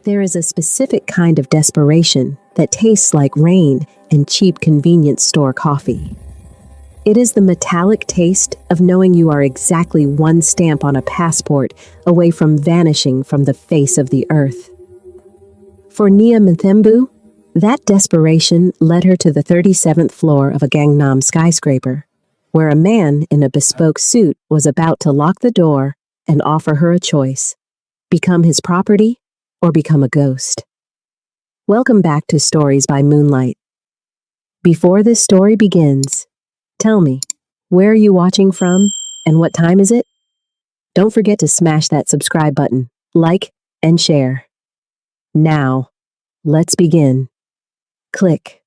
There is a specific kind of desperation that tastes like rain and cheap convenience store coffee. It is the metallic taste of knowing you are exactly one stamp on a passport away from vanishing from the face of the earth. For Nia Mthembu, that desperation led her to the 37th floor of a Gangnam skyscraper, where a man in a bespoke suit was about to lock the door and offer her a choice: become his property or become a ghost. Welcome back to Stories by Moonlight. Before this story begins, tell me, where are you watching from and what time is it? Don't forget to smash that subscribe button, like, and share. Now, let's begin. Click.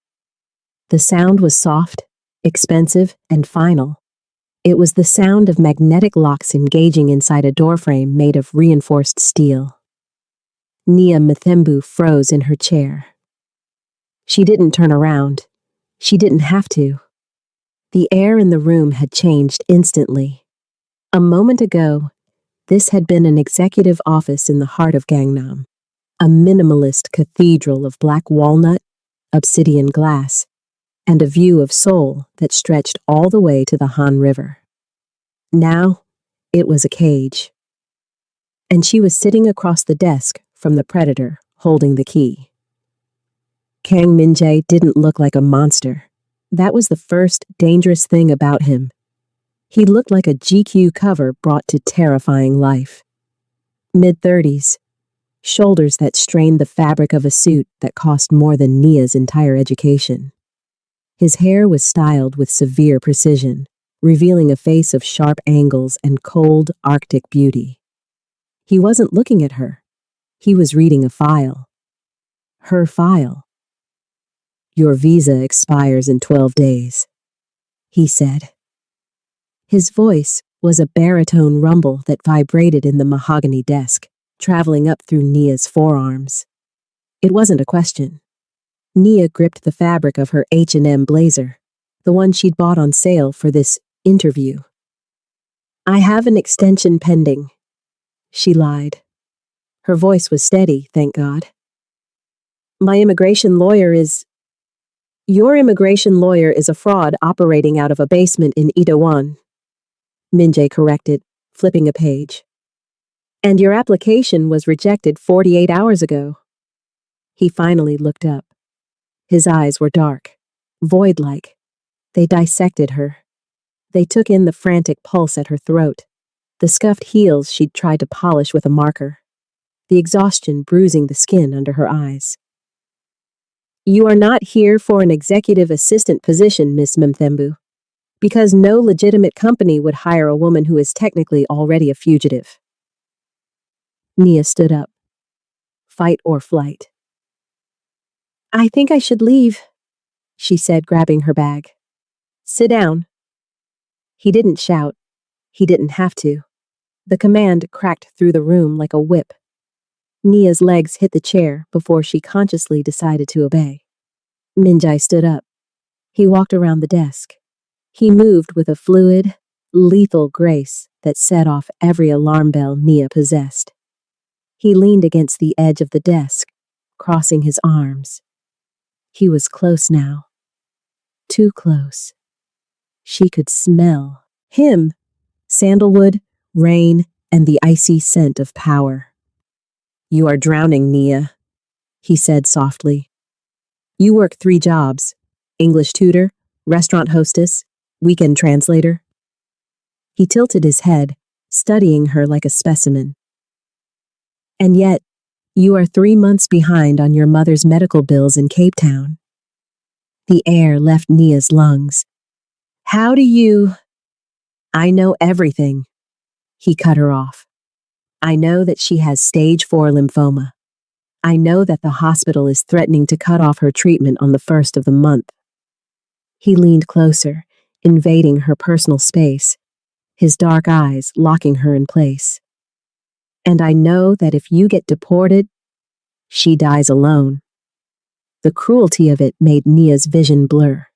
The sound was soft, expensive, and final. It was the sound of magnetic locks engaging inside a doorframe made of reinforced steel. Nia Mthembu froze in her chair. She didn't turn around. She didn't have to. The air in the room had changed instantly. A moment ago, this had been an executive office in the heart of Gangnam, a minimalist cathedral of black walnut, obsidian glass, and a view of Seoul that stretched all the way to the Han River. Now, it was a cage. And she was sitting across the desk from the predator, holding the key. Kang Min-jae didn't look like a monster. That was the first dangerous thing about him. He looked like a GQ cover brought to terrifying life. Mid-30s, shoulders that strained the fabric of a suit that cost more than Nia's entire education. His hair was styled with severe precision, revealing a face of sharp angles and cold, Arctic beauty. He wasn't looking at her. He was reading a file. Her file. "Your visa expires in 12 days, he said. His voice was a baritone rumble that vibrated in the mahogany desk, traveling up through Nia's forearms. It wasn't a question. Nia gripped the fabric of her H&M blazer, the one she'd bought on sale for this interview. "I have an extension pending," she lied. Her voice was steady, thank God. Your immigration lawyer is a fraud operating out of a basement in Itaewon," Min-jae corrected, flipping a page. "And your application was rejected 48 hours ago." He finally looked up. His eyes were dark, void-like. They dissected her. They took in the frantic pulse at her throat, the scuffed heels she'd tried to polish with a marker, the exhaustion bruising the skin under her eyes. "You are not here for an executive assistant position, Miss Mthembu, because no legitimate company would hire a woman who is technically already a fugitive." Nia stood up. Fight or flight. "I think I should leave," she said, grabbing her bag. "Sit down." He didn't shout. He didn't have to. The command cracked through the room like a whip. Nia's legs hit the chair before she consciously decided to obey. Min-jae stood up. He walked around the desk. He moved with a fluid, lethal grace that set off every alarm bell Nia possessed. He leaned against the edge of the desk, crossing his arms. He was close now. Too close. She could smell him, sandalwood, rain, and the icy scent of power. "You are drowning, Nia," he said softly. "You work 3 jobs: English tutor, restaurant hostess, weekend translator." He tilted his head, studying her like a specimen. "And yet, you are 3 months behind on your mother's medical bills in Cape Town." The air left Nia's lungs. "How do you—" "I know everything," he cut her off. "I know that she has stage 4 lymphoma. I know that the hospital is threatening to cut off her treatment on the 1st of the month." He leaned closer, invading her personal space, his dark eyes locking her in place. "And I know that if you get deported, she dies alone." The cruelty of it made Nia's vision blur.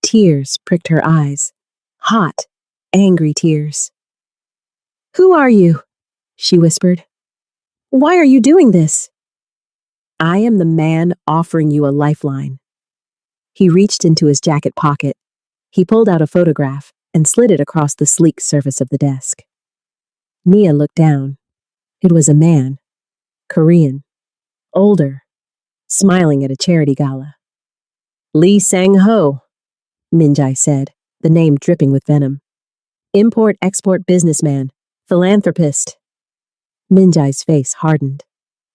Tears pricked her eyes. Hot, angry tears. "Who are you?" she whispered. "Why are you doing this?" I am the man offering you a lifeline. He reached into his jacket pocket. He pulled out a photograph and slid it across the sleek surface of the desk. Nia looked down. It was a man, Korean, older, smiling at a charity gala. Lee Sang-ho, Minjai said, the name dripping with venom. Import-export businessman, philanthropist. Minjai's face hardened.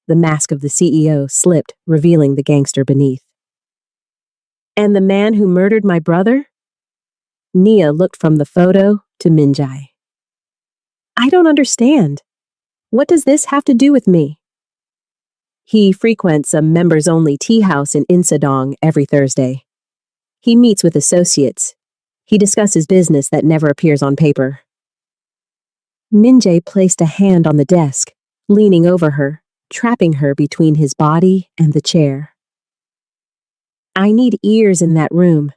The mask of the CEO slipped, revealing the gangster beneath. And the man who murdered my brother? Nia looked from the photo to Minjai. I don't understand. What does this have to do with me? He frequents a members-only tea house in Insadong every Thursday. He meets with associates. He discusses business that never appears on paper. Minjai placed a hand on the desk, leaning over her, trapping her between his body and the chair. I need ears in that room.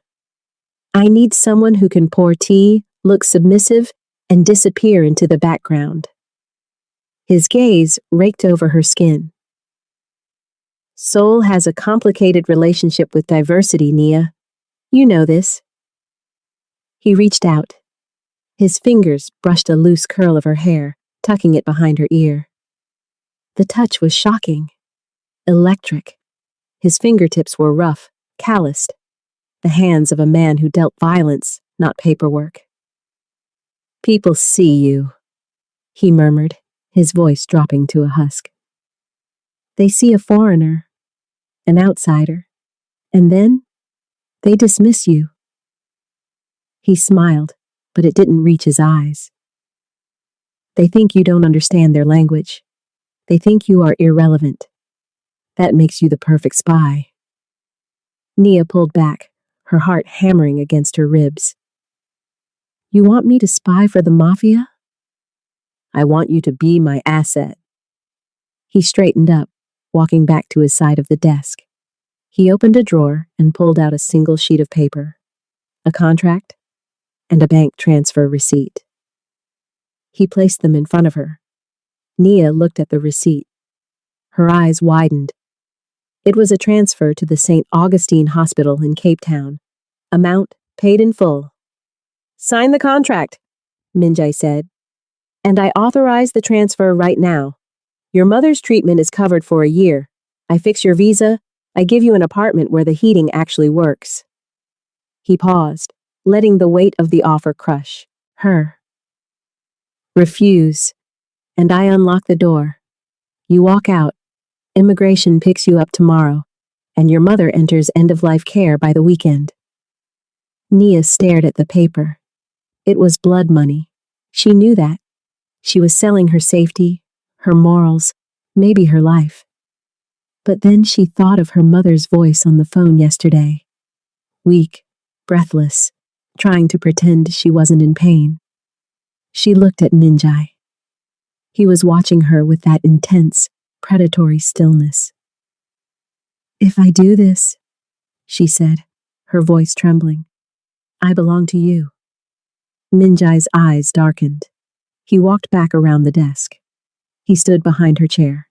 I need someone who can pour tea, look submissive, and disappear into the background. His gaze raked over her skin. Seoul has a complicated relationship with diversity, Nia. You know this. He reached out. His fingers brushed a loose curl of her hair, tucking it behind her ear. The touch was shocking, electric. His fingertips were rough, calloused, the hands of a man who dealt violence, not paperwork. People see you, he murmured, his voice dropping to a husk. They see a foreigner, an outsider, and then they dismiss you. He smiled, but it didn't reach his eyes. They think you don't understand their language. They think you are irrelevant. That makes you the perfect spy. Nia pulled back, her heart hammering against her ribs. You want me to spy for the Mafia? I want you to be my asset. He straightened up, walking back to his side of the desk. He opened a drawer and pulled out a single sheet of paper, a contract, and a bank transfer receipt. He placed them in front of her. Nia looked at the receipt. Her eyes widened. It was a transfer to the St. Augustine Hospital in Cape Town. Amount paid in full. Sign the contract, Minjai said. And I authorize the transfer right now. Your mother's treatment is covered for a year. I fix your visa. I give you an apartment where the heating actually works. He paused, letting the weight of the offer crush her. Refuse. And I unlock the door. You walk out. Immigration picks you up tomorrow, and your mother enters end-of-life care by the weekend. Nia stared at the paper. It was blood money. She knew that. She was selling her safety, her morals, maybe her life. But then she thought of her mother's voice on the phone yesterday. Weak, breathless, trying to pretend she wasn't in pain. She looked at Minjai. He was watching her with that intense, predatory stillness. If I do this, she said, her voice trembling, I belong to you. Minjai's eyes darkened. He walked back around the desk. He stood behind her chair.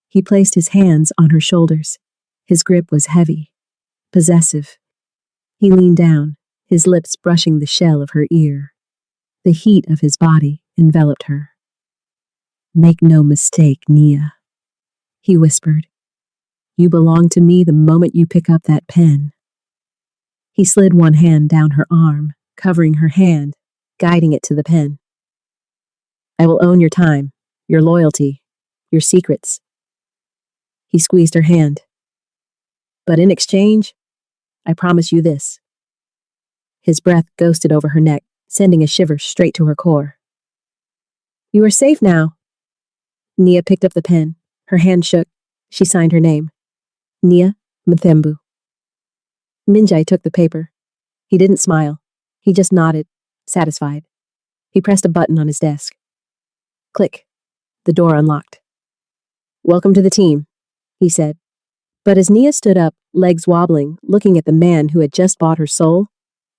He placed his hands on her shoulders. His grip was heavy, possessive. He leaned down, his lips brushing the shell of her ear. The heat of his body enveloped her. Make no mistake, Nia, he whispered. You belong to me the moment you pick up that pen. He slid one hand down her arm, covering her hand, guiding it to the pen. I will own your time, your loyalty, your secrets. He squeezed her hand. But in exchange, I promise you this. His breath ghosted over her neck, sending a shiver straight to her core. You are safe now. Nia picked up the pen. Her hand shook. She signed her name. Nia Mthembu. Minjai took the paper. He didn't smile. He just nodded, satisfied. He pressed a button on his desk. Click. The door unlocked. Welcome to the team, he said. But as Nia stood up, legs wobbling, looking at the man who had just bought her soul,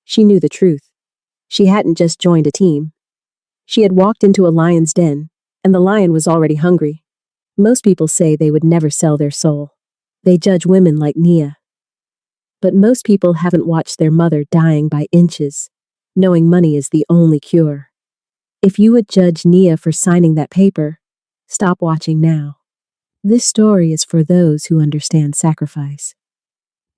she knew the truth. She hadn't just joined a team. She had walked into a lion's den, and the lion was already hungry. Most people say they would never sell their soul. They judge women like Nia. But most people haven't watched their mother dying by inches, knowing money is the only cure. If you would judge Nia for signing that paper, stop watching now. This story is for those who understand sacrifice.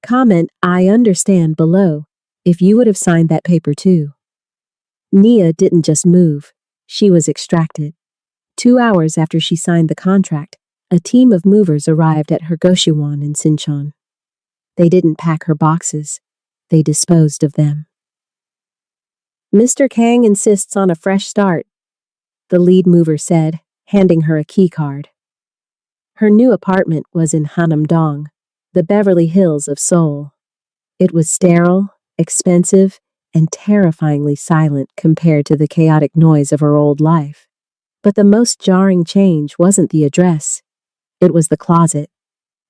Comment "I understand" below if you would have signed that paper too. Nia didn't just move, she was extracted. 2 hours after she signed the contract, a team of movers arrived at her Goshiwon in Sinchon. They didn't pack her boxes, they disposed of them. Mr. Kang insists on a fresh start, the lead mover said, handing her a key card. Her new apartment was in Hanam-dong, the Beverly Hills of Seoul. It was sterile, expensive, and terrifyingly silent compared to the chaotic noise of her old life. But the most jarring change wasn't the address. It was the closet.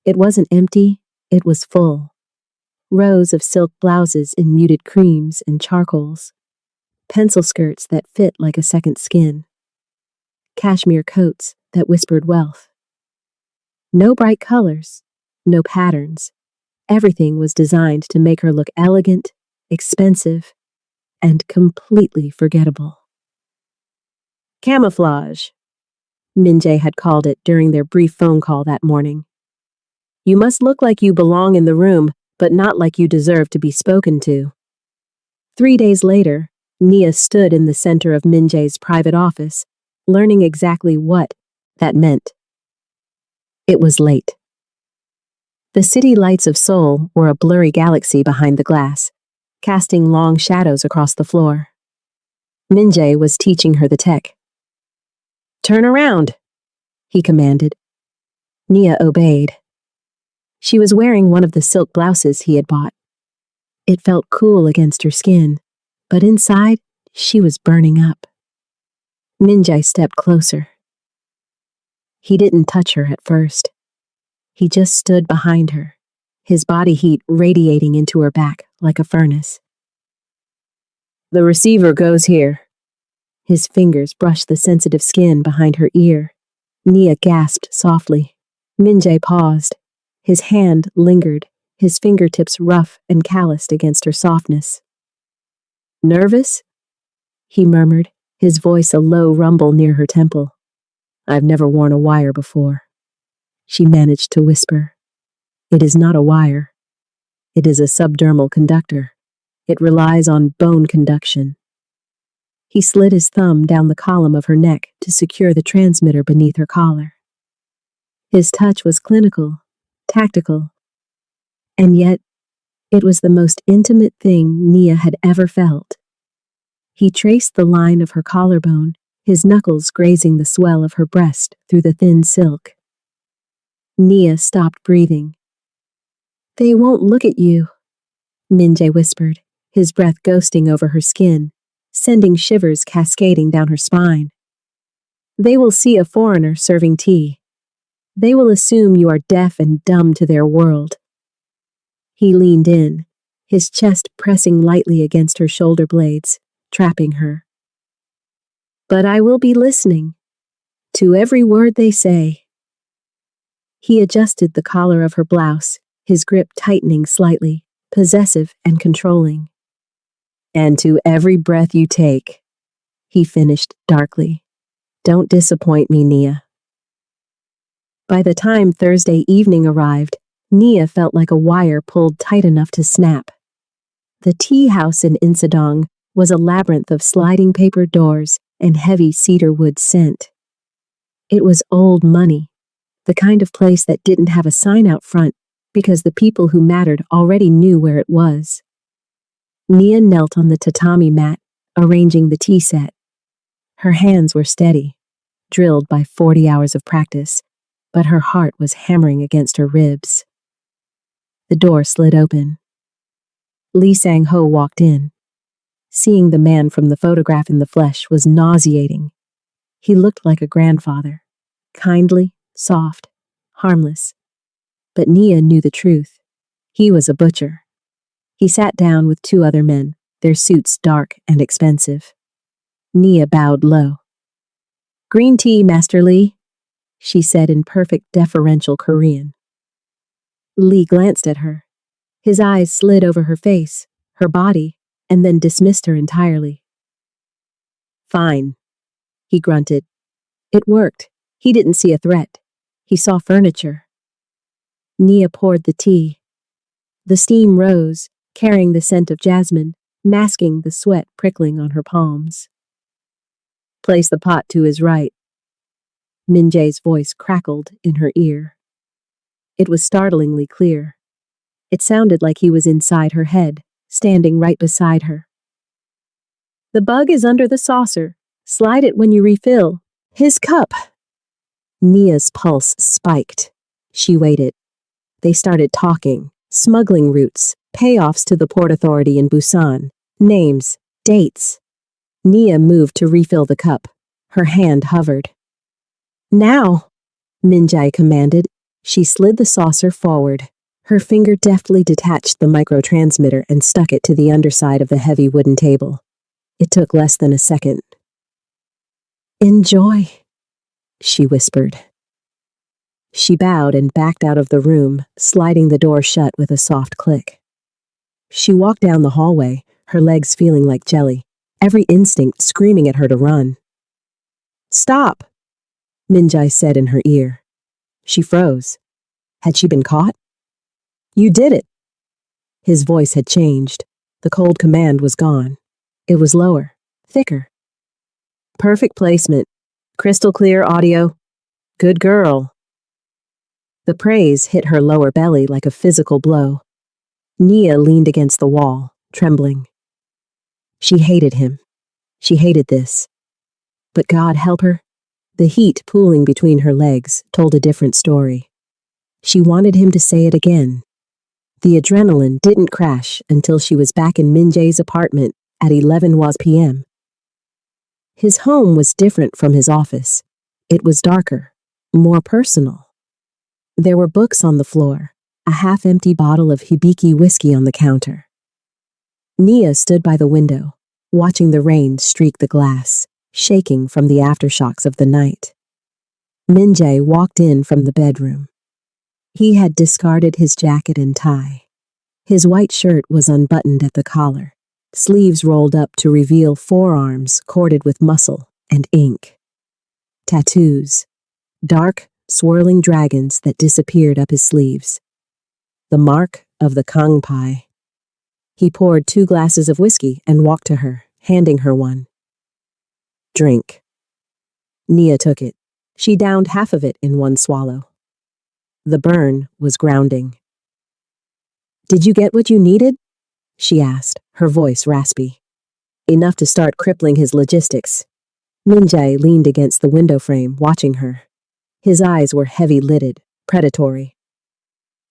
It wasn't empty, it was full. Rows of silk blouses in muted creams and charcoals. Pencil skirts that fit like a second skin. Cashmere coats that whispered wealth. No bright colors, no patterns. Everything was designed to make her look elegant, expensive, and completely forgettable. Camouflage, Min-jae had called it during their brief phone call that morning. You must look like you belong in the room, but not like you deserve to be spoken to. 3 days later, Nia stood in the center of Min-jae's private office, learning exactly what that meant. It was late. The city lights of Seoul were a blurry galaxy behind the glass, casting long shadows across the floor. Min-jae was teaching her the tech. Turn around, he commanded. Nia obeyed. She was wearing one of the silk blouses he had bought. It felt cool against her skin, but inside, she was burning up. Min-jae stepped closer. He didn't touch her at first. He just stood behind her, his body heat radiating into her back like a furnace. The receiver goes here. His fingers brushed the sensitive skin behind her ear. Nia gasped softly. Min-jae paused. His hand lingered, his fingertips rough and calloused against her softness. Nervous? He murmured, his voice a low rumble near her temple. I've never worn a wire before. She managed to whisper. It is not a wire. It is a subdermal conductor. It relies on bone conduction. He slid his thumb down the column of her neck to secure the transmitter beneath her collar. His touch was clinical, tactical, and yet it was the most intimate thing Nia had ever felt. He traced the line of her collarbone, his knuckles grazing the swell of her breast through the thin silk. Nia stopped breathing. They won't look at you, Min-jae whispered, his breath ghosting over her skin, sending shivers cascading down her spine. They will see a foreigner serving tea. They will assume you are deaf and dumb to their world. He leaned in, his chest pressing lightly against her shoulder blades, trapping her. But I will be listening to every word they say. He adjusted the collar of her blouse, his grip tightening slightly, possessive and controlling. And to every breath you take, he finished darkly. Don't disappoint me, Nia. By the time Thursday evening arrived, Nia felt like a wire pulled tight enough to snap. The tea house in Insadong was a labyrinth of sliding paper doors and heavy cedar wood scent. It was old money, the kind of place that didn't have a sign out front because the people who mattered already knew where it was. Nia knelt on the tatami mat, arranging the tea set. Her hands were steady, drilled by 40 hours of practice, but her heart was hammering against her ribs. The door slid open. Lee Sang-ho walked in. Seeing the man from the photograph in the flesh was nauseating. He looked like a grandfather, kindly, soft, harmless. But Nia knew the truth. He was a butcher. He sat down with 2 other men, their suits dark and expensive. Nia bowed low. Green tea, Master Lee, she said in perfect deferential Korean. Lee glanced at her. His eyes slid over her face, her body, and then dismissed her entirely. Fine, he grunted. It worked. He didn't see a threat. He saw furniture. Nia poured the tea. The steam rose, carrying the scent of jasmine, masking the sweat prickling on her palms. Place the pot to his right. Min-jae's voice crackled in her ear. It was startlingly clear. It sounded like he was inside her head, standing right beside her. The bug is under the saucer. Slide it when you refill. His cup. Nia's pulse spiked. She waited. They started talking. Smuggling routes, payoffs to the Port Authority in Busan, names, dates. Nia moved to refill the cup. Her hand hovered. Now, Min-jae commanded. She slid the saucer forward. Her finger deftly detached the microtransmitter and stuck it to the underside of the heavy wooden table. It took less than a second. Enjoy, she whispered. She bowed and backed out of the room, sliding the door shut with a soft click. She walked down the hallway, her legs feeling like jelly, every instinct screaming at her to run. Stop, Min-jae said in her ear. She froze. Had she been caught? You did it. His voice had changed. The cold command was gone. It was lower, thicker. Perfect placement. Crystal clear audio. Good girl. The praise hit her lower belly like a physical blow. Nia leaned against the wall, trembling. She hated him. She hated this. But God help her. The heat pooling between her legs told a different story. She wanted him to say it again. The adrenaline didn't crash until she was back in Min-jae's apartment at 11 p.m. His home was different from his office. It was darker, more personal. There were books on the floor, a half-empty bottle of Hibiki whiskey on the counter. Nia stood by the window, watching the rain streak the glass, shaking from the aftershocks of the night. Min-jae walked in from the bedroom. He had discarded his jacket and tie. His white shirt was unbuttoned at the collar, sleeves rolled up to reveal forearms corded with muscle and ink. Tattoos. Dark, swirling dragons that disappeared up his sleeves. The mark of the Kang Pai. He poured 2 glasses of whiskey and walked to her, handing her one. Drink. Nia took it. She downed half of it in one swallow. The burn was grounding. Did you get what you needed? She asked, her voice raspy. Enough to start crippling his logistics. Min-jae leaned against the window frame, watching her. His eyes were heavy-lidded, predatory.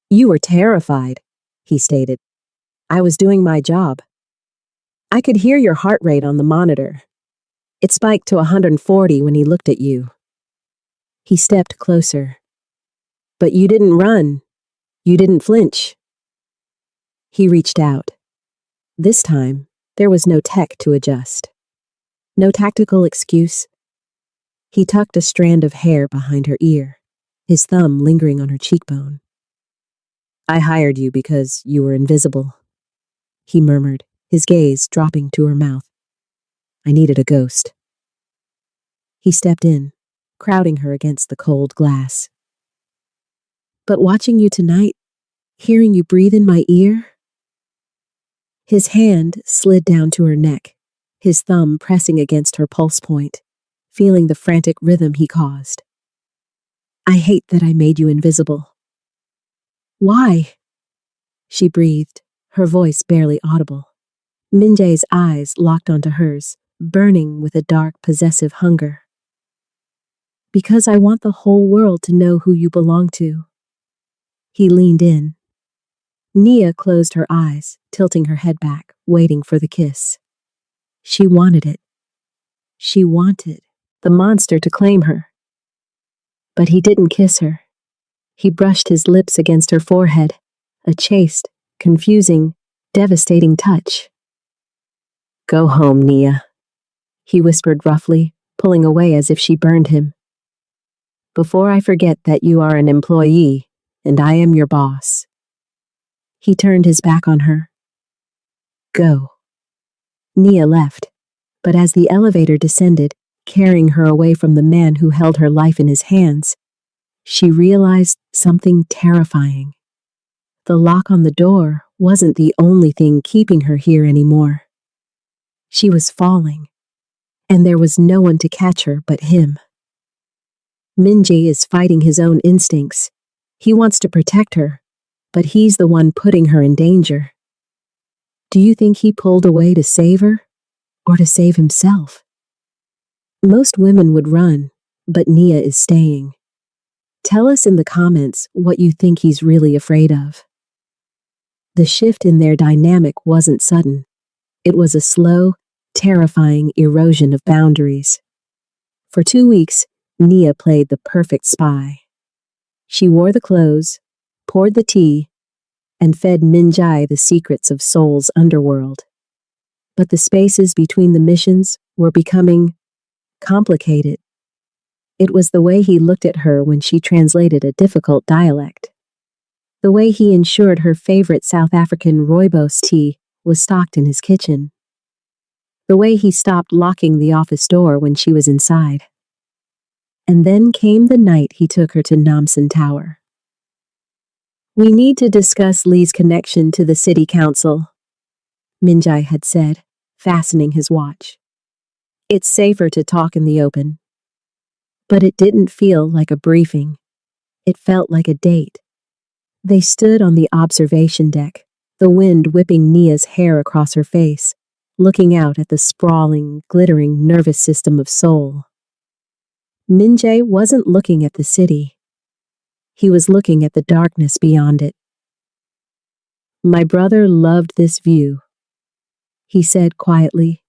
You were terrified, he stated. I was doing my job. I could hear your heart rate on the monitor. It spiked to 140 when he looked at you. He stepped closer. But you didn't run. You didn't flinch. He reached out. This time, there was no tech to adjust. No tactical excuse. He tucked a strand of hair behind her ear, his thumb lingering on her cheekbone. I hired you because you were invisible, he murmured, his gaze dropping to her mouth. I needed a ghost. He stepped in, crowding her against the cold glass. But watching you tonight, hearing you breathe in my ear? His hand slid down to her neck, his thumb pressing against her pulse point, feeling the frantic rhythm he caused. I hate that I made you invisible. Why? She breathed, her voice barely audible. Min-jae's eyes locked onto hers, burning with a dark, possessive hunger. Because I want the whole world to know who you belong to. He leaned in. Nia closed her eyes, tilting her head back, waiting for the kiss. She wanted it. She wanted the monster to claim her. But he didn't kiss her. He brushed his lips against her forehead, a chaste, confusing, devastating touch. Go home, Nia, he whispered roughly, pulling away as if she burned him. Before I forget that you are an employee, and I am your boss. He turned his back on her. Go. Nia left, but as the elevator descended, carrying her away from the man who held her life in his hands, she realized something terrifying. The lock on the door wasn't the only thing keeping her here anymore. She was falling, and there was no one to catch her but him. Minjae is fighting his own instincts. He wants to protect her, but he's the one putting her in danger. Do you think he pulled away to save her, or to save himself? Most women would run, but Nia is staying. Tell us in the comments what you think he's really afraid of. The shift in their dynamic wasn't sudden. It was a slow, terrifying erosion of boundaries. For 2 weeks, Nia played the perfect spy. She wore the clothes, poured the tea, and fed Minjae the secrets of Seoul's underworld. But the spaces between the missions were becoming complicated. It was the way he looked at her when she translated a difficult dialect. The way he ensured her favorite South African rooibos tea was stocked in his kitchen. The way he stopped locking the office door when she was inside. And then came the night he took her to Namsan Tower. We need to discuss Lee's connection to the city council, Minjae had said, fastening his watch. It's safer to talk in the open. But it didn't feel like a briefing. It felt like a date. They stood on the observation deck, the wind whipping Nia's hair across her face, looking out at the sprawling, glittering nervous system of Seoul. Minjae wasn't looking at the city. He was looking at the darkness beyond it. My brother loved this view, he said quietly.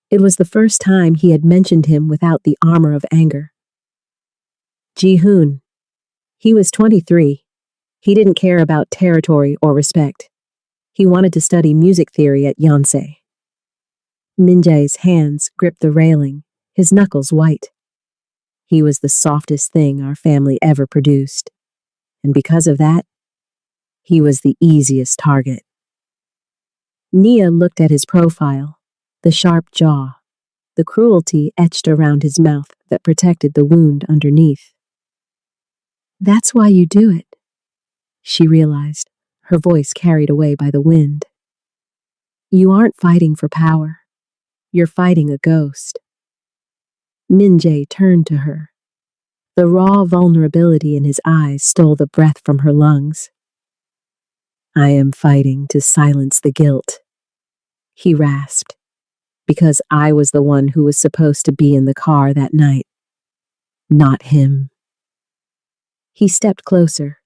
It was the first time he had mentioned him without the armor of anger. Ji-hoon. He was 23. He didn't care about territory or respect. He wanted to study music theory at Yonsei. Minjae's hands gripped the railing, his knuckles white. He was the softest thing our family ever produced. And because of that, he was the easiest target. Nia looked at his profile, the sharp jaw, the cruelty etched around his mouth that protected the wound underneath. That's why you do it, she realized, her voice carried away by the wind. You aren't fighting for power. You're fighting a ghost. Minjae turned to her. The raw vulnerability in his eyes stole the breath from her lungs. I am fighting to silence the guilt, he rasped, because I was the one who was supposed to be in the car that night, not him. He stepped closer,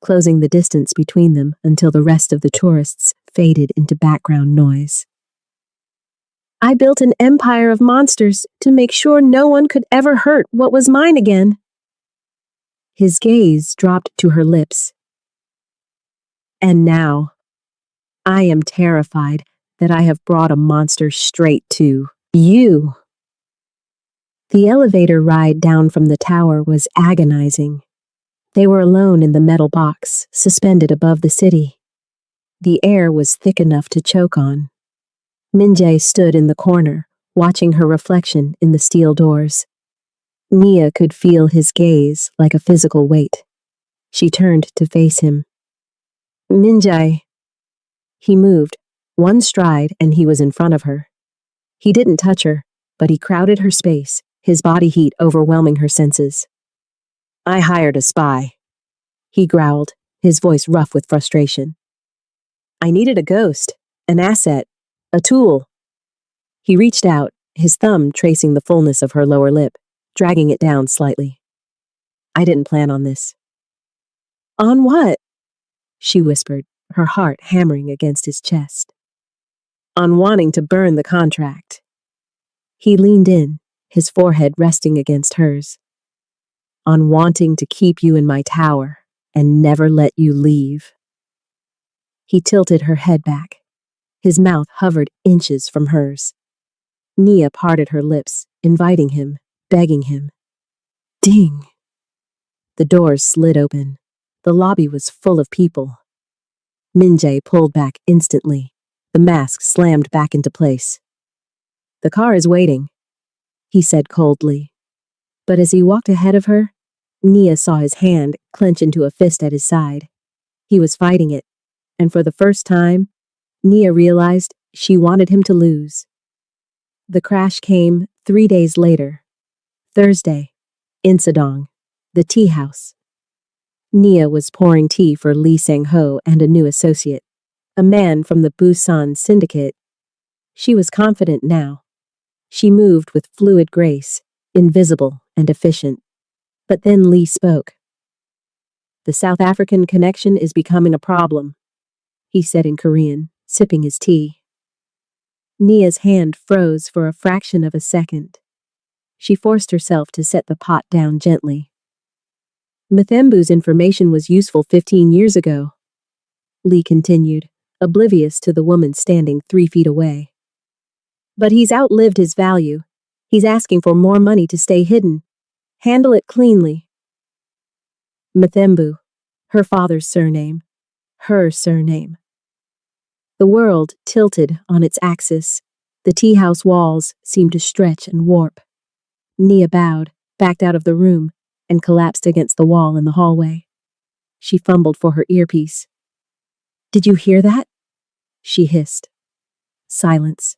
closing the distance between them until the rest of the tourists faded into background noise. I built an empire of monsters to make sure no one could ever hurt what was mine again. His gaze dropped to her lips. And now, I am terrified that I have brought a monster straight to you. The elevator ride down from the tower was agonizing. They were alone in the metal box, suspended above the city. The air was thick enough to choke on. Minjae stood in the corner, watching her reflection in the steel doors. Nia could feel his gaze like a physical weight. She turned to face him. Minjae. He moved, one stride, and he was in front of her. He didn't touch her, but he crowded her space, his body heat overwhelming her senses. I hired a spy, he growled, his voice rough with frustration. I needed a ghost, an asset, a tool. He reached out, his thumb tracing the fullness of her lower lip, dragging it down slightly. I didn't plan on this. On what? She whispered, her heart hammering against his chest. On wanting to burn the contract. He leaned in, his forehead resting against hers. On wanting to keep you in my tower and never let you leave. He tilted her head back. His mouth hovered inches from hers. Nia parted her lips, inviting him, begging him. Ding! The doors slid open. The lobby was full of people. Min-jae pulled back instantly. The mask slammed back into place. "The car is waiting," he said coldly. But as he walked ahead of her, Nia saw his hand clench into a fist at his side. He was fighting it, and for the first time, Nia realized she wanted him to lose. The crash came 3 days later. Thursday, in Sedong, the tea house. Nia was pouring tea for Lee Sang-ho and a new associate, a man from the Busan syndicate. She was confident now. She moved with fluid grace, invisible and efficient. But then Lee spoke. "The South African connection is becoming a problem," he said in Korean, sipping his tea. Nia's hand froze for a fraction of a second. She forced herself to set the pot down gently. "Mthembu's information was useful 15 years ago," Lee continued, oblivious to the woman standing 3 feet away. "But he's outlived his value. He's asking for more money to stay hidden. Handle it cleanly." Mthembu, her father's surname, her surname. The world tilted on its axis. The tea house walls seemed to stretch and warp. Nia bowed, backed out of the room, and collapsed against the wall in the hallway. She fumbled for her earpiece. "Did you hear that?" she hissed. Silence.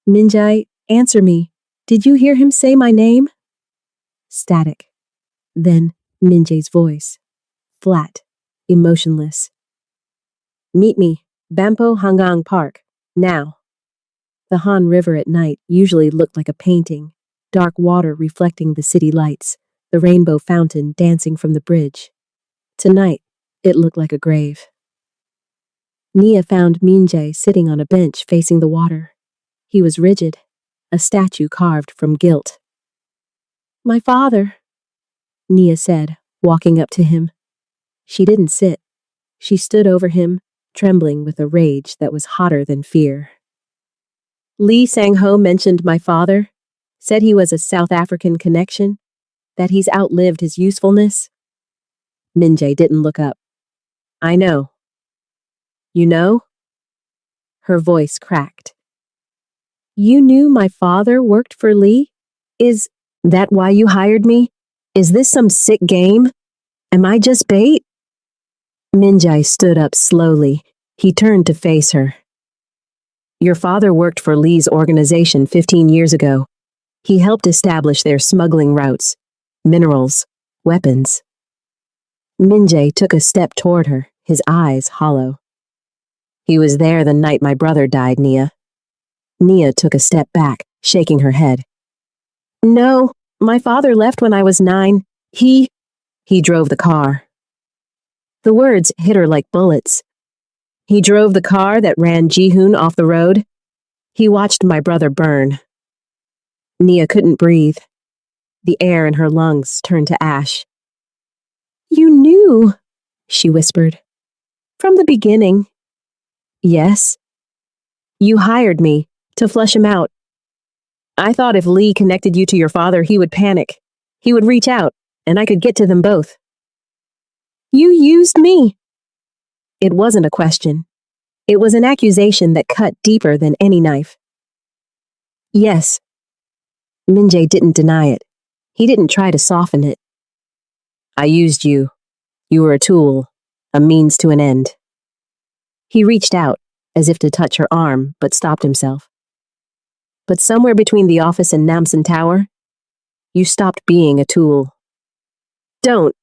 "Min-jae, answer me. Did you hear him say my name?" Static. Then Min-jae's voice. Flat, emotionless. "Meet me, Bampo Hangang Park, now." The Han River at night usually looked like a painting, dark water reflecting the city lights, the rainbow fountain dancing from the bridge. Tonight, it looked like a grave. Nia found Min-jae sitting on a bench facing the water. He was rigid, a statue carved from guilt. "My father," Nia said, walking up to him. She didn't sit. She stood over him, trembling with a rage that was hotter than fear. "Lee Sang-ho mentioned my father, said he was a South African connection, that he's outlived his usefulness." Min-jae didn't look up. "I know." "You know?" Her voice cracked. "You knew my father worked for Lee? Is that why you hired me? Is this some sick game? Am I just bait?" Min-jae stood up slowly. He turned to face her. "Your father worked for Lee's organization 15 years ago. He helped establish their smuggling routes, minerals, weapons." Min-jae took a step toward her, his eyes hollow. "He was there the night my brother died, Nia." Nia took a step back, shaking her head. "No, my father left when I was 9. He drove the car." The words hit her like bullets. "He drove the car that ran Ji-hoon off the road. He watched my brother burn." Nia couldn't breathe. The air in her lungs turned to ash. "You knew," she whispered. "From the beginning." "Yes. You hired me to flush him out. I thought if Lee connected you to your father, he would panic. He would reach out, and I could get to them both." "You used me." It wasn't a question. It was an accusation that cut deeper than any knife. "Yes." Min-jae didn't deny it. He didn't try to soften it. "I used you. You were a tool, a means to an end." He reached out, as if to touch her arm, but stopped himself. "But somewhere between the office and Namsan Tower, you stopped being a tool." "Don't,"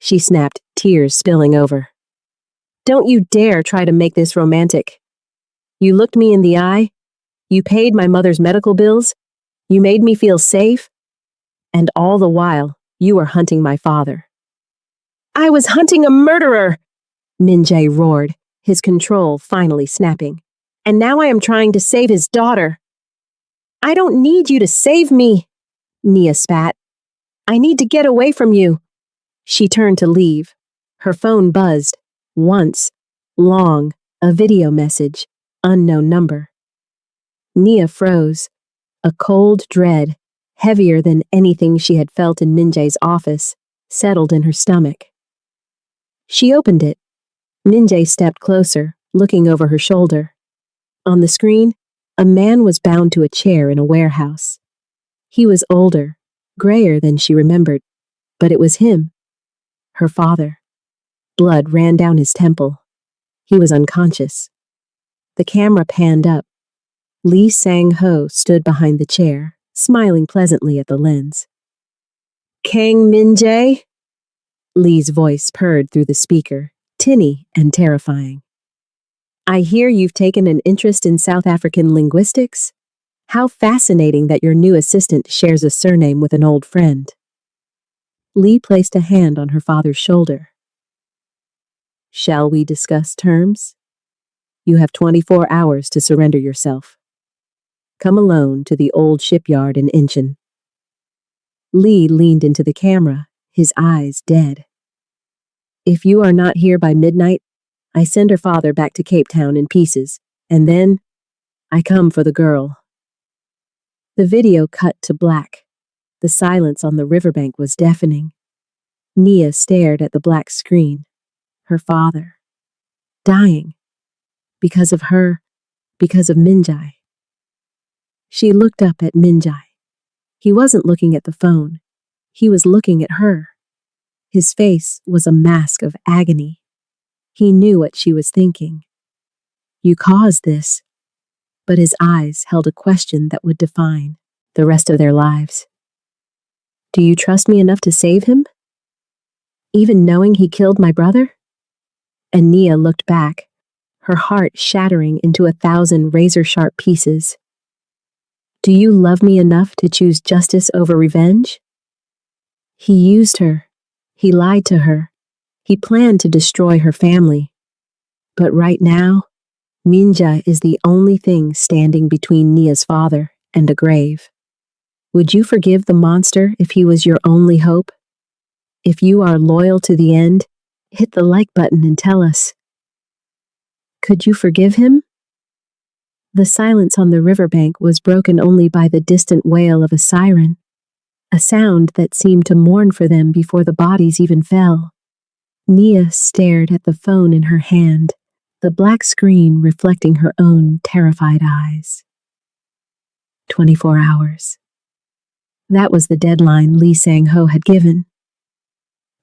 she snapped, tears spilling over. "Don't you dare try to make this romantic. You looked me in the eye. You paid my mother's medical bills. You made me feel safe. And all the while, you were hunting my father." "I was hunting a murderer!" Min-jae roared, his control finally snapping. "And now I am trying to save his daughter." "I don't need you to save me," Nia spat. "I need to get away from you." She turned to leave. Her phone buzzed. Once. Long. A video message. Unknown number. Nia froze. A cold dread, heavier than anything she had felt in Min-jae's office, settled in her stomach. She opened it. Minjae stepped closer, looking over her shoulder. On the screen, a man was bound to a chair in a warehouse. He was older, grayer than she remembered, but it was him, her father. Blood ran down his temple. He was unconscious. The camera panned up. Lee Sang-ho stood behind the chair, smiling pleasantly at the lens. Kang Min-jae? Lee's voice purred through the speaker, tinny and terrifying. I hear you've taken an interest in South African linguistics? How fascinating that your new assistant shares a surname with an old friend. Lee placed a hand on her father's shoulder. Shall we discuss terms? You have 24 hours to surrender yourself. Come alone to the old shipyard in Incheon. Lee leaned into the camera, his eyes dead. If you are not here by midnight, I send her father back to Cape Town in pieces, and then I come for the girl. The video cut to black. The silence on the riverbank was deafening. Nia stared at the black screen. Her father. Dying. Because of her. Because of Min-jae. She looked up at Min-jae. He wasn't looking at the phone. He was looking at her. His face was a mask of agony. He knew what she was thinking. You caused this. But his eyes held a question that would define the rest of their lives. Do you trust me enough to save him? Even knowing he killed my brother? And Nia looked back, her heart shattering into 1,000 razor-sharp pieces. Do you love me enough to choose justice over revenge? He used her. He lied to her. He planned to destroy her family. But right now, Min-jae is the only thing standing between Nia's father and a grave. Would you forgive the monster if he was your only hope? If you are loyal to the end, hit the like button and tell us. Could you forgive him? The silence on the riverbank was broken only by the distant wail of a siren, a sound that seemed to mourn for them before the bodies even fell. Nia stared at the phone in her hand, the black screen reflecting her own terrified eyes. 24 hours. That was the deadline Lee Sang-ho had given.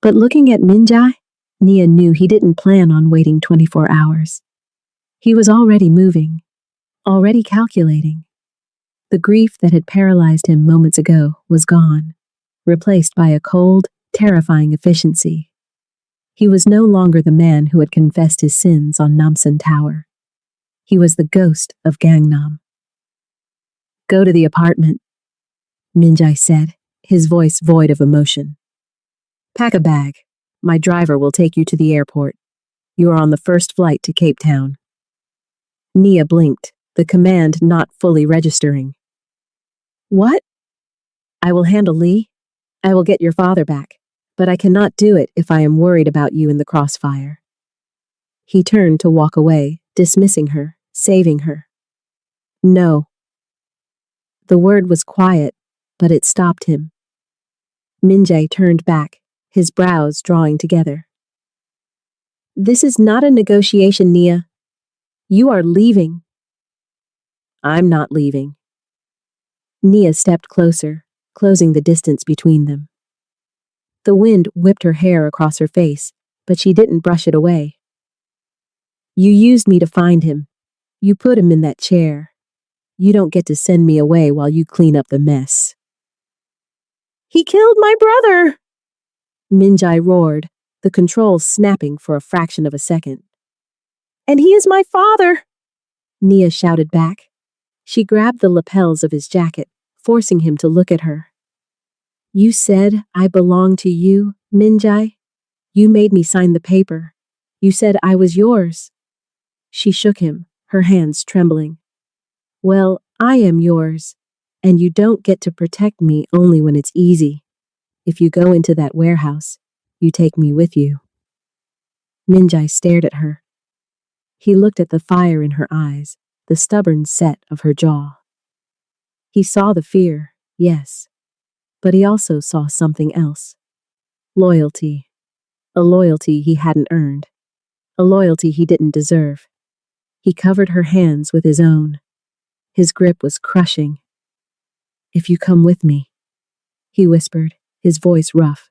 But looking at Min-jae, Nia knew he didn't plan on waiting 24 hours. He was already moving, already calculating. The grief that had paralyzed him moments ago was gone, replaced by a cold, terrifying efficiency. He was no longer the man who had confessed his sins on Namsan Tower. He was the ghost of Gangnam. Go to the apartment, Min-jae said, his voice void of emotion. Pack a bag. My driver will take you to the airport. You are on the first flight to Cape Town. Nia blinked, the command not fully registering. What? I will handle Lee. I will get your father back, but I cannot do it if I am worried about you in the crossfire. He turned to walk away, dismissing her, saving her. No. The word was quiet, but it stopped him. Min-jae turned back, his brows drawing together. This is not a negotiation, Nia. You are leaving. I'm not leaving. Nia stepped closer, closing the distance between them. The wind whipped her hair across her face, but she didn't brush it away. You used me to find him. You put him in that chair. You don't get to send me away while you clean up the mess. He killed my brother! Min-jae roared, the controls snapping for a fraction of a second. And he is my father! Nia shouted back. She grabbed the lapels of his jacket, forcing him to look at her. You said I belong to you, Min-jae. You made me sign the paper. You said I was yours. She shook him, her hands trembling. Well, I am yours, and you don't get to protect me only when it's easy. If you go into that warehouse, you take me with you. Min-jae stared at her. He looked at the fire in her eyes, the stubborn set of her jaw. He saw the fear, yes, but he also saw something else. Loyalty. A loyalty he hadn't earned. a loyalty he didn't deserve. He covered her hands with his own. His grip was crushing. "If you come with me," he whispered, his voice rough,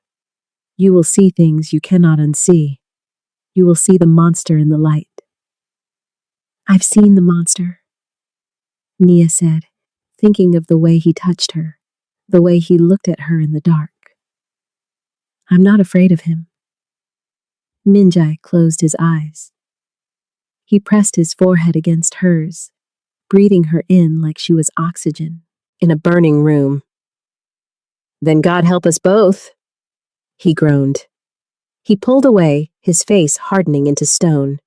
"you will see things you cannot unsee. You will see the monster in the light." "I've seen the monster," Nia said, thinking of the way he touched her, the way he looked at her in the dark. "I'm not afraid of him." Minjai closed his eyes. He pressed his forehead against hers, breathing her in like she was oxygen in a burning room. "Then God help us both," he groaned. He pulled away, his face hardening into stone.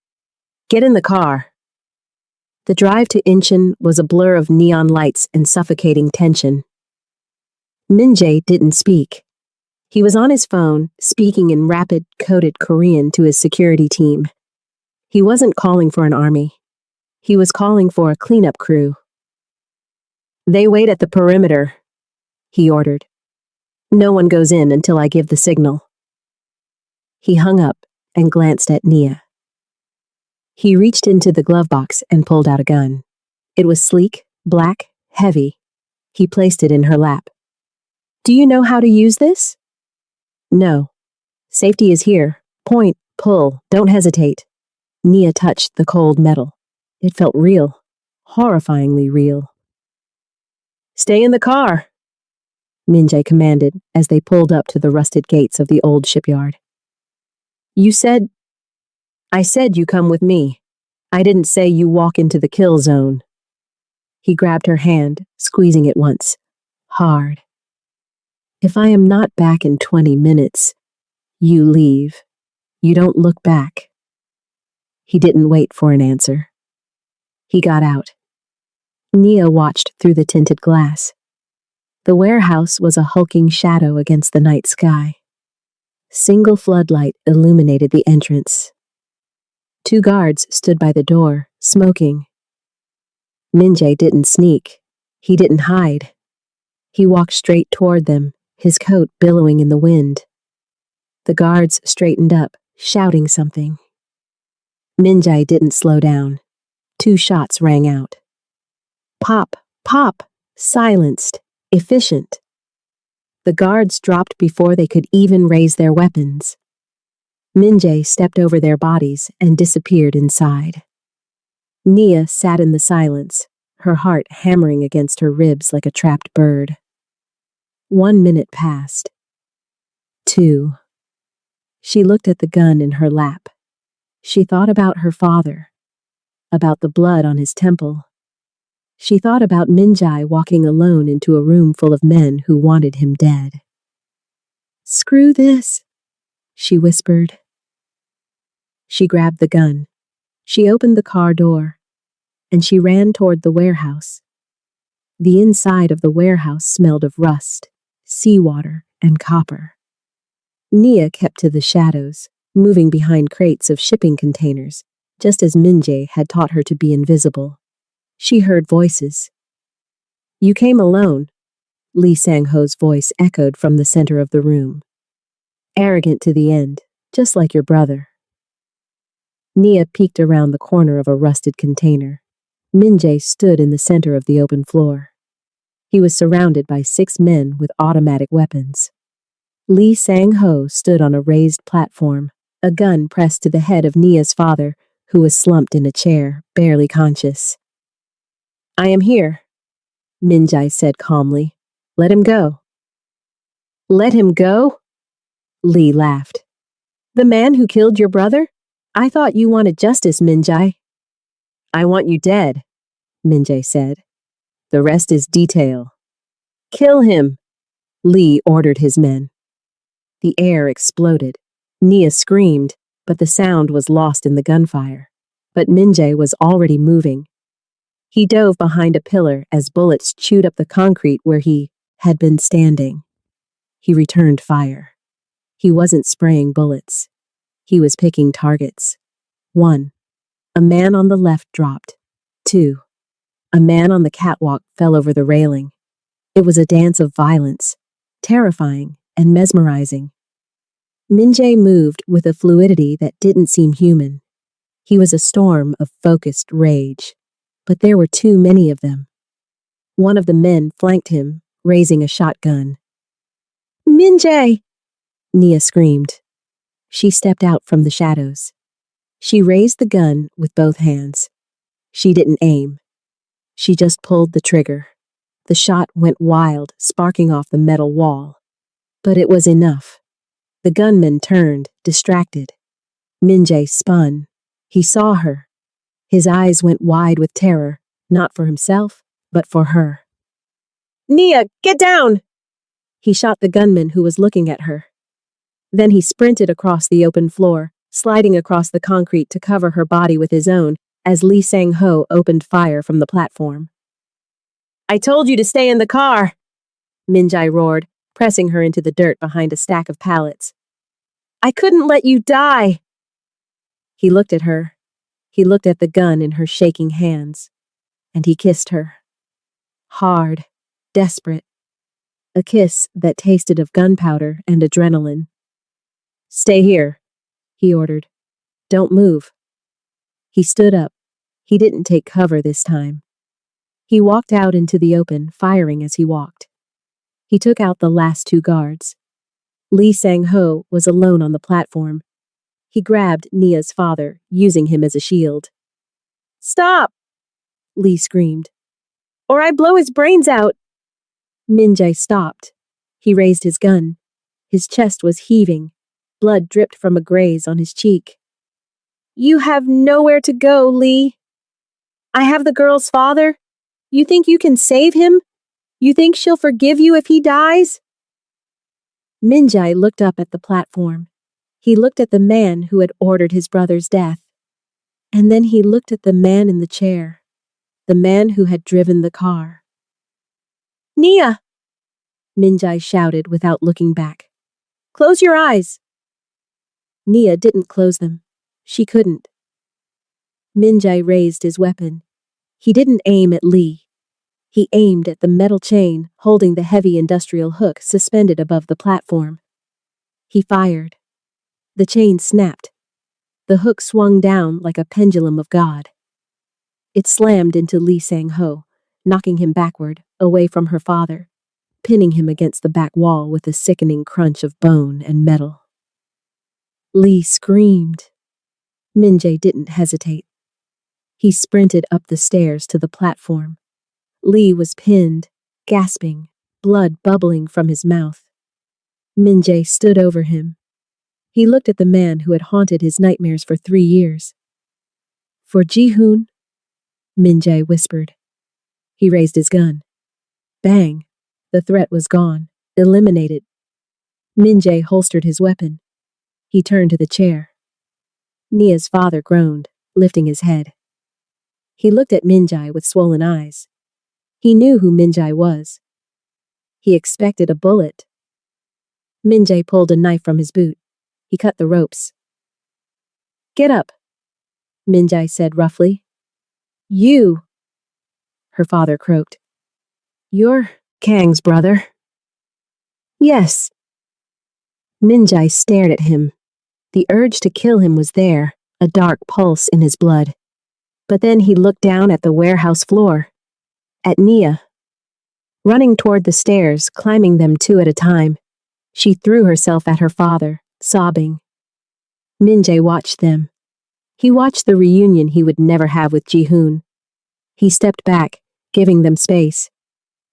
"Get in the car." The drive to Incheon was a blur of neon lights and suffocating tension. Minjae didn't speak. He was on his phone, speaking in rapid, coded Korean to his security team. He wasn't calling for an army. He was calling for a cleanup crew. "They wait at the perimeter," he ordered. "No one goes in until I give the signal." He hung up and glanced at Nia. He reached into the glove box and pulled out a gun. It was sleek, black, heavy. He placed it in her lap. "Do you know how to use this?" "No. Safety is here. Point, pull, don't hesitate." Nia touched the cold metal. It felt real, horrifyingly real. "Stay in the car," Minjae commanded as they pulled up to the rusted gates of the old shipyard. I said you come with me. I didn't say you walk into the kill zone." He grabbed her hand, squeezing it once. Hard. "If I am not back in 20 minutes, you leave. You don't look back." He didn't wait for an answer. He got out. Nia watched through the tinted glass. The warehouse was a hulking shadow against the night sky. Single floodlight illuminated the entrance. 2 guards stood by the door, smoking. Minjae didn't sneak. He didn't hide. He walked straight toward them, his coat billowing in the wind. The guards straightened up, shouting something. Minjae didn't slow down. 2 shots rang out. Pop, pop, silenced, efficient. The guards dropped before they could even raise their weapons. Minjae stepped over their bodies and disappeared inside. Nia sat in the silence, her heart hammering against her ribs like a trapped bird. 1 minute passed. 2. She looked at the gun in her lap. She thought about her father, about the blood on his temple. She thought about Minjae walking alone into a room full of men who wanted him dead. "Screw this," she whispered. She grabbed the gun. She opened the car door, and she ran toward the warehouse. The inside of the warehouse smelled of rust, seawater, and copper. Nia kept to the shadows, moving behind crates of shipping containers, just as Minjae had taught her to be invisible. She heard voices. "You came alone," Lee Sang-ho's voice echoed from the center of the room. "Arrogant to the end, just like your brother." Nia peeked around the corner of a rusted container. Minjae stood in the center of the open floor. He was surrounded by 6 men with automatic weapons. Lee Sang-ho stood on a raised platform, a gun pressed to the head of Nia's father, who was slumped in a chair, barely conscious. "I am here," Minjae said calmly. "Let him go." "Let him go?" Lee laughed. "The man who killed your brother? I thought you wanted justice, Minjae." "I want you dead," Minjae said. "The rest is detail." "Kill him," Lee ordered his men. The air exploded. Nia screamed, but the sound was lost in the gunfire. But Minjae was already moving. He dove behind a pillar as bullets chewed up the concrete where he had been standing. He returned fire. He wasn't spraying bullets. He was picking targets. 1. A man on the left dropped. 2. A man on the catwalk fell over the railing. It was a dance of violence, terrifying and mesmerizing. Minjae moved with a fluidity that didn't seem human. He was a storm of focused rage, but there were too many of them. One of the men flanked him, raising a shotgun. Min-jae! Nia screamed. She stepped out from the shadows. She raised the gun with both hands. She didn't aim. She just pulled the trigger. The shot went wild, sparking off the metal wall. But it was enough. The gunman turned, distracted. Min-jae spun. He saw her. His eyes went wide with terror, not for himself, but for her. Nia, get down! He shot the gunman who was looking at her. Then he sprinted across the open floor, sliding across the concrete to cover her body with his own as Lee Sang-ho opened fire from the platform. I told you to stay in the car, Min-jae roared, pressing her into the dirt behind a stack of pallets. I couldn't let you die. He looked at her. He looked at the gun in her shaking hands. And he kissed her. Hard, desperate. A kiss that tasted of gunpowder and adrenaline. Stay here, he ordered. Don't move. He stood up. He didn't take cover this time. He walked out into the open, firing as he walked. He took out the last two guards. Lee Sang-ho was alone on the platform. He grabbed Nia's father, using him as a shield. Stop! Lee screamed. Or I blow his brains out! Min-jae stopped. He raised his gun. His chest was heaving. Blood dripped from a graze on his cheek. You have nowhere to go, Lee. I have the girl's father. You think you can save him? You think she'll forgive you if he dies? Min-jae looked up at the platform. He looked at the man who had ordered his brother's death. And then he looked at the man in the chair. The man who had driven the car. Nia! Min-jae shouted without looking back. Close your eyes! Nia didn't close them. She couldn't. Min-jae raised his weapon. He didn't aim at Lee. He aimed at the metal chain holding the heavy industrial hook suspended above the platform. He fired. The chain snapped. The hook swung down like a pendulum of God. It slammed into Lee Sang-ho, knocking him backward, away from her father, pinning him against the back wall with a sickening crunch of bone and metal. Lee screamed. Min-jae didn't hesitate. He sprinted up the stairs to the platform. Lee was pinned, gasping, blood bubbling from his mouth. Min-jae stood over him. He looked at the man who had haunted his nightmares for 3 years. For Ji-hoon? Min-jae whispered. He raised his gun. Bang! The threat was gone, eliminated. Min-jae holstered his weapon. He turned to the chair. Nia's father groaned, lifting his head. He looked at Min-jae with swollen eyes. He knew who Min-jae was. He expected a bullet. Min-jae pulled a knife from his boot. He cut the ropes. Get up, Min-jae said roughly. You, her father croaked. You're Kang's brother. Yes. Min-jae stared at him. The urge to kill him was there, a dark pulse in his blood. But then he looked down at the warehouse floor. At Nia. Running toward the stairs, climbing them 2 at a time. She threw herself at her father, sobbing. Min-jae watched them. He watched the reunion he would never have with Ji-hoon. He stepped back, giving them space.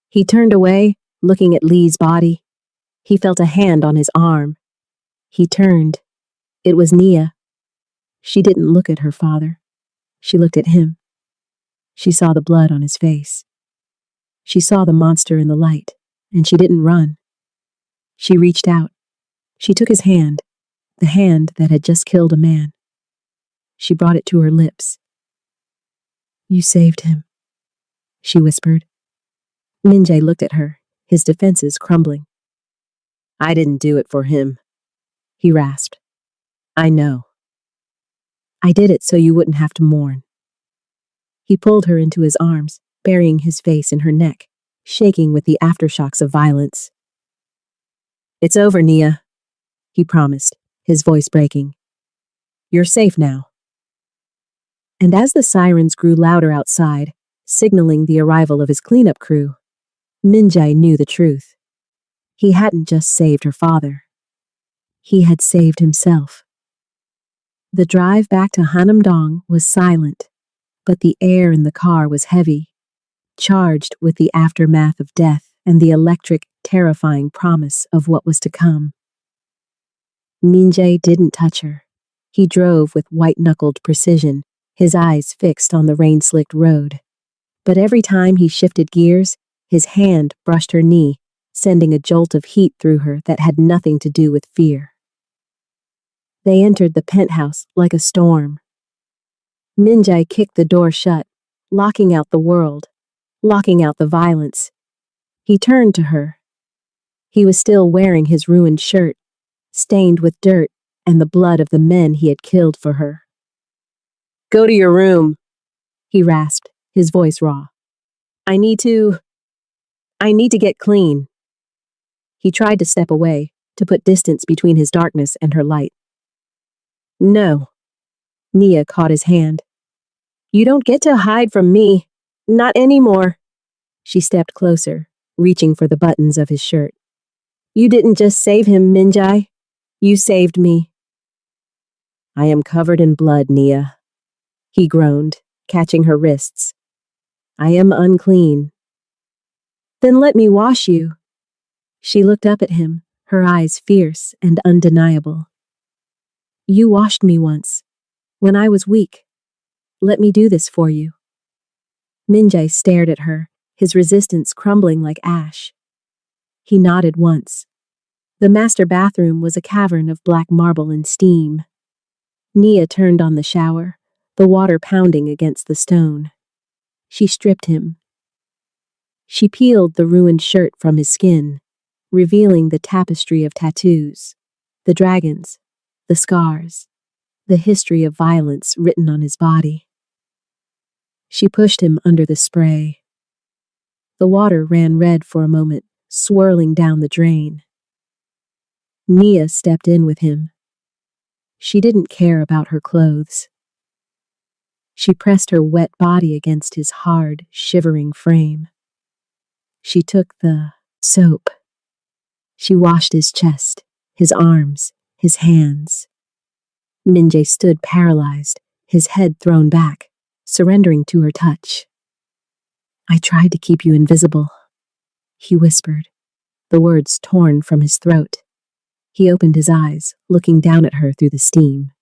He turned away, looking at Lee's body. He felt a hand on his arm. He turned. It was Nia. She didn't look at her father. She looked at him. She saw the blood on his face. She saw the monster in the light, and she didn't run. She reached out. She took his hand, the hand that had just killed a man. She brought it to her lips. You saved him, she whispered. Min-jae looked at her, his defenses crumbling. I didn't do it for him, he rasped. I know. I did it so you wouldn't have to mourn. He pulled her into his arms, burying his face in her neck, shaking with the aftershocks of violence. It's over, Nia, he promised, his voice breaking. You're safe now. And as the sirens grew louder outside, signaling the arrival of his cleanup crew, Minjae knew the truth. He hadn't just saved her father. He had saved himself. The drive back to Hanamdong was silent, but the air in the car was heavy, charged with the aftermath of death and the electric, terrifying promise of what was to come. Minjae didn't touch her. He drove with white-knuckled precision, his eyes fixed on the rain-slicked road. But every time he shifted gears, his hand brushed her knee, sending a jolt of heat through her that had nothing to do with fear. They entered the penthouse like a storm. Minjae kicked the door shut, locking out the world, locking out the violence. He turned to her. He was still wearing his ruined shirt, stained with dirt and the blood of the men he had killed for her. "Go to your room," he rasped, his voice raw. I need to get clean." He tried to step away, to put distance between his darkness and her light. "No." Nia caught his hand. "You don't get to hide from me. Not anymore." She stepped closer, reaching for the buttons of his shirt. "You didn't just save him, Minjae. You saved me." "I am covered in blood, Nia," he groaned, catching her wrists. "I am unclean." "Then let me wash you." She looked up at him, her eyes fierce and undeniable. "You washed me once, when I was weak. Let me do this for you." Minjae stared at her, his resistance crumbling like ash. He nodded once. The master bathroom was a cavern of black marble and steam. Nia turned on the shower, the water pounding against the stone. She stripped him. She peeled the ruined shirt from his skin, revealing the tapestry of tattoos, the dragons, the scars, the history of violence written on his body. She pushed him under the spray. The water ran red for a moment, swirling down the drain. Nia stepped in with him. She didn't care about her clothes. She pressed her wet body against his hard, shivering frame. She took the soap. She washed his chest, his arms, his hands. Minjae stood paralyzed, his head thrown back, surrendering to her touch. "I tried to keep you invisible," he whispered, the words torn from his throat. He opened his eyes, looking down at her through the steam.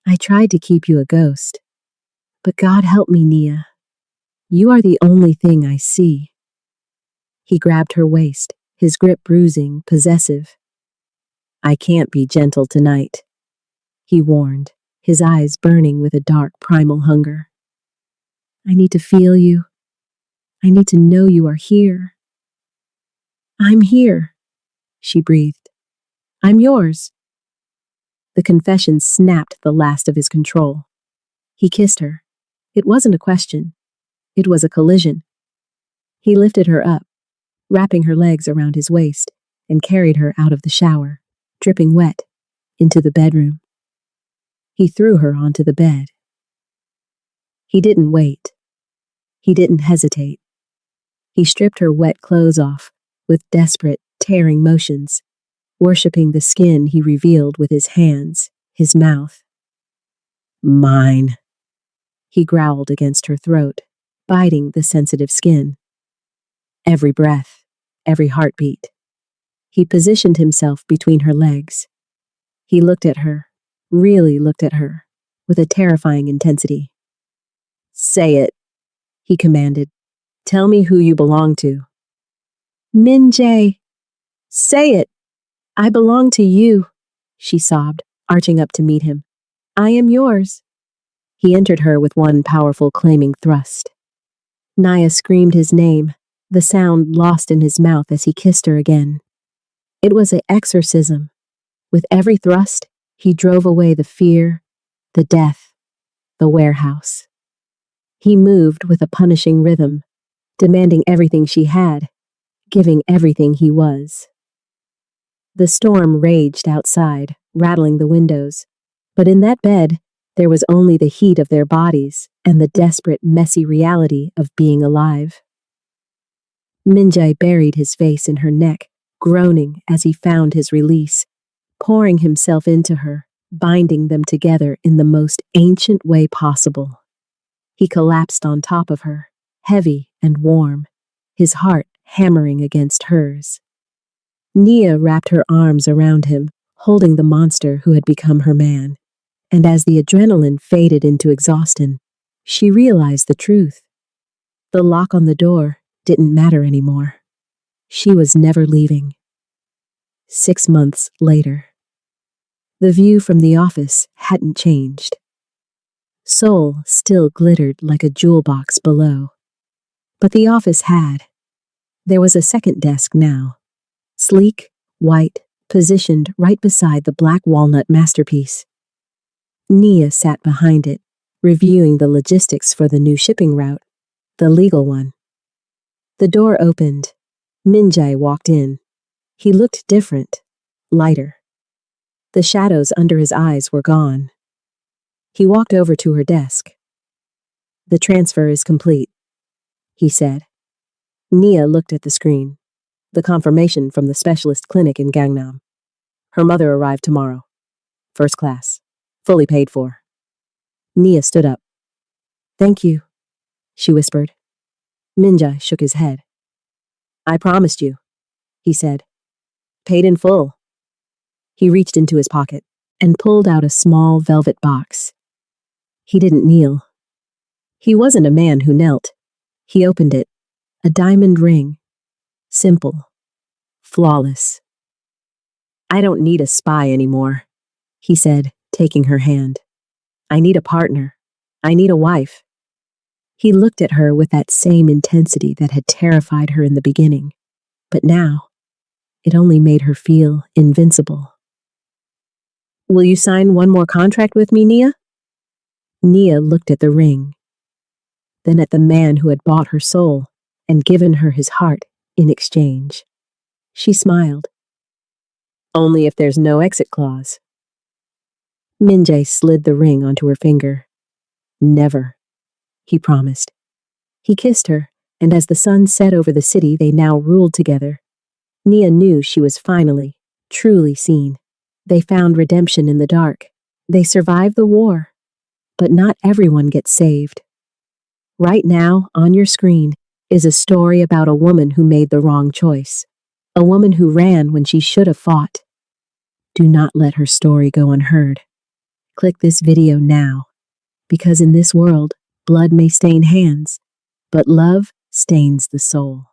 "I tried to keep you a ghost. But God help me, Nia. You are the only thing I see." He grabbed her waist, his grip bruising, possessive. "I can't be gentle tonight," he warned, his eyes burning with a dark, primal hunger. "I need to feel you. I need to know you are here." "I'm here," she breathed. "I'm yours." The confession snapped the last of his control. He kissed her. It wasn't a question. It was a collision. He lifted her up, wrapping her legs around his waist, and carried her out of the shower, dripping wet, into the bedroom. He threw her onto the bed. He didn't wait. He didn't hesitate. He stripped her wet clothes off, with desperate, tearing motions, worshipping the skin he revealed with his hands, his mouth. "Mine," he growled against her throat, biting the sensitive skin. Every breath, every heartbeat. He positioned himself between her legs. He looked at her, really looked at her, with a terrifying intensity. "Say it," he commanded. "Tell me who you belong to." "Minjae." "Say it." "I belong to you," she sobbed, arching up to meet him. "I am yours." He entered her with one powerful claiming thrust. Nia screamed his name, the sound lost in his mouth as he kissed her again. It was an exorcism. With every thrust, he drove away the fear, the death, the warehouse. He moved with a punishing rhythm, demanding everything she had, giving everything he was. The storm raged outside, rattling the windows, but in that bed, There was only the heat of their bodies and the desperate, messy reality of being alive. Minjae buried his face in her neck, groaning as he found his release, pouring himself into her, binding them together in the most ancient way possible. He collapsed on top of her, heavy and warm, his heart hammering against hers. Nia wrapped her arms around him, holding the monster who had become her man. And as the adrenaline faded into exhaustion, she realized the truth. The lock on the door didn't matter anymore. She was never leaving. 6 months later. The view from the office hadn't changed. Seoul still glittered like a jewel box below. But the office had. There was a second desk now. Sleek, white, positioned right beside the black walnut masterpiece. Nia sat behind it, reviewing the logistics for the new shipping route, the legal one. The door opened. Minjae walked in. He looked different, lighter. The shadows under his eyes were gone. He walked over to her desk. "The transfer is complete," he said. Nia looked at the screen. The confirmation from the specialist clinic in Gangnam. Her mother arrived tomorrow. First class. Fully paid for. Nia stood up. "Thank you," she whispered. Minjae shook his head. "I promised you," he said. "Paid in full." He reached into his pocket and pulled out a small velvet box. He didn't kneel. He wasn't a man who knelt. He opened it. A diamond ring. Simple. Flawless. "I don't need a spy anymore," he said, taking her hand. "I need a partner. I need a wife." He looked at her with that same intensity that had terrified her in the beginning, but now it only made her feel invincible. "Will you sign one more contract with me, Nia?" Nia looked at the ring, then at the man who had bought her soul and given her his heart in exchange. She smiled. "Only if there's no exit clause." Minjae slid the ring onto her finger. "Never," he promised. He kissed her, and as the sun set over the city they now ruled together, Nia knew she was finally, truly seen. They found redemption in the dark. They survived the war. But not everyone gets saved. Right now, on your screen, is a story about a woman who made the wrong choice. A woman who ran when she should have fought. Do not let her story go unheard. Click this video now, because in this world, blood may stain hands, but love stains the soul.